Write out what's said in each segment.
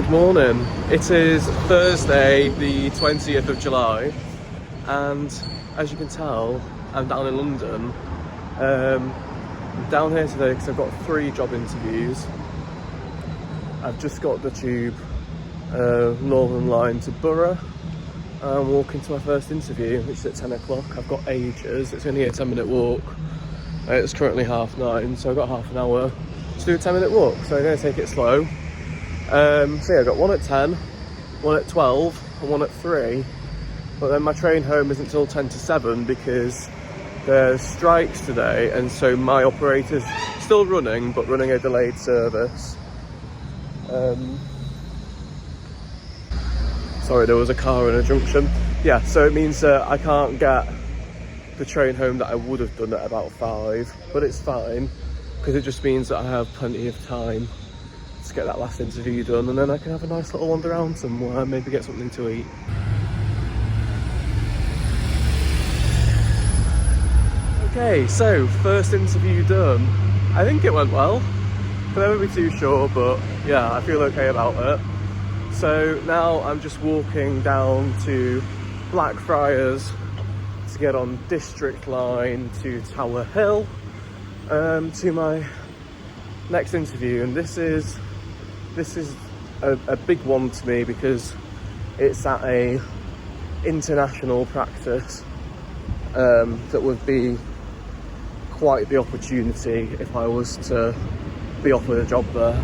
Good morning. It is Thursday the 20th of July and as you can tell I'm down in London. I'm down here today because I've got 3 job interviews. I've just got the tube Northern Line to Borough. I'm walking to my first interview, which is at 10 o'clock. I've got ages, it's only a 10-minute walk. It's currently 9:30, so I've got half an hour to do a 10-minute walk, so I'm going to take it slow. So yeah, I've got one at 10, one at 12 and one at 3, but then my train home isn't until 10 to 7 because there's strikes today, and so my operator's still running but running a delayed service. Sorry, there was a car in a junction. Yeah, so it means I can't get the train home that I would have done at about 5, but it's fine because it just means that I have plenty of time to get that last interview done, and then I can have a nice little wander around somewhere, maybe get something to eat. Okay, so first interview done. I think it went well. Can never be too sure, but yeah, I feel okay about it. So now I'm just walking down to Blackfriars to get on District Line to Tower Hill to my next interview, and this is a big one to me because it's at a international practice that would be quite the opportunity if I was to be offered a job there.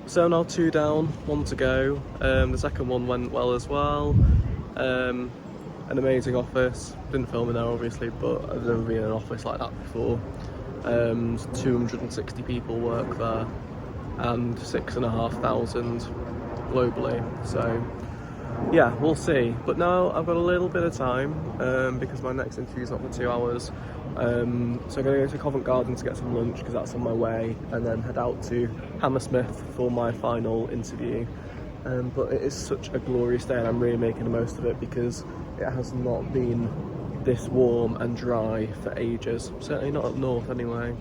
So now 2 down, 1 to go. The second one went well as well. An amazing office. Didn't film in there obviously, but I've never been in an office like that before. 260 people work there and 6,500 globally. So yeah, we'll see. But now I've got a little bit of time because my next interview is not for 2 hours. So I'm going to go to Covent Garden to get some lunch because that's on my way, and then head out to Hammersmith for my final interview. But it is such a glorious day and I'm really making the most of it because it has not been this warm and dry for ages. Certainly not up north anyway.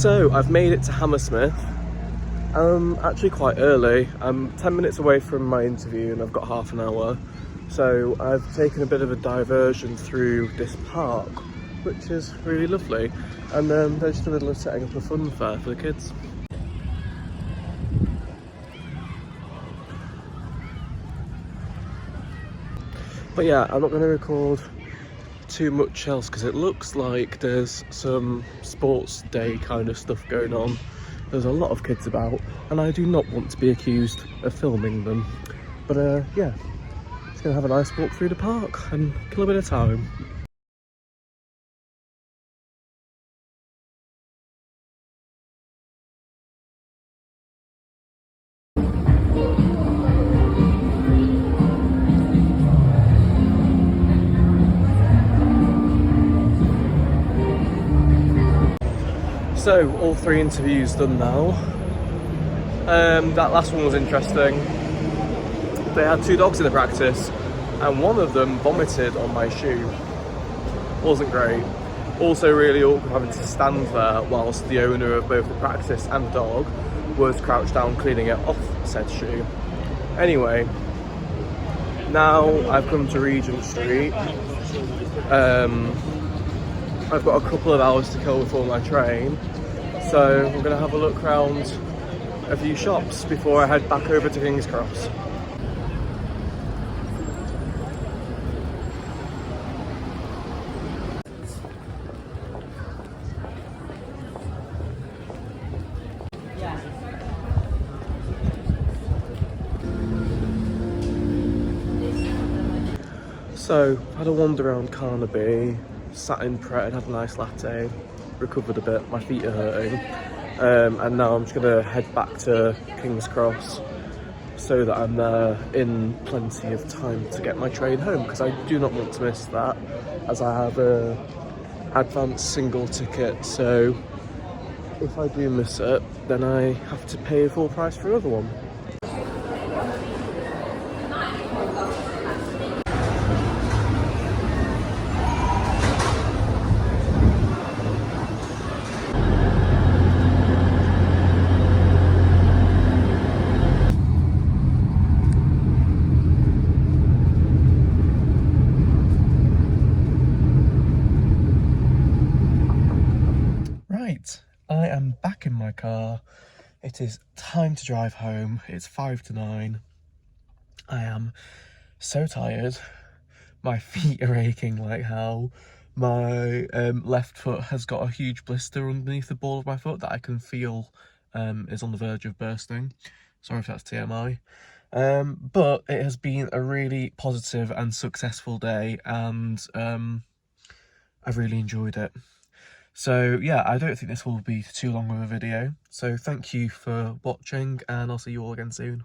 So I've made it to Hammersmith. I'm actually quite early. I'm 10 minutes away from my interview and I've got half an hour. So I've taken a bit of a diversion through this park, which is really lovely. And they're just in the middle of setting up a fun fair for the kids. But yeah, I'm not going to record too much else because it looks like there's some sports day kind of stuff going on. There's a lot of kids about and I do not want to be accused of filming them. But yeah, just going to have a nice walk through the park and kill a bit of time. So, all 3 interviews done now. That last one was interesting. They had 2 dogs in the practice and one of them vomited on my shoe. Wasn't great. Also really awkward having to stand there whilst the owner of both the practice and the dog was crouched down cleaning it off said shoe. Anyway, now I've come to Regent Street. I've got a couple of hours to kill before my train, so I'm going to have a look around a few shops before I head back over to King's Cross. So, had a wander around Carnaby, sat in Pret, had a nice latte, recovered a bit, my feet are hurting, and now I'm just going to head back to King's Cross so that I'm there in plenty of time to get my train home, because I do not want to miss that, as I have a advanced single ticket, so if I do miss it, then I have to pay full price for another one. I am back in my car. It is time to drive home. It's 5 to 9. I am so tired. My feet are aching like hell. My left foot has got a huge blister underneath the ball of my foot that I can feel is on the verge of bursting. Sorry if that's TMI. But it has been a really positive and successful day, and I've really enjoyed it. So yeah, I don't think this will be too long of a video. So thank you for watching and I'll see you all again soon.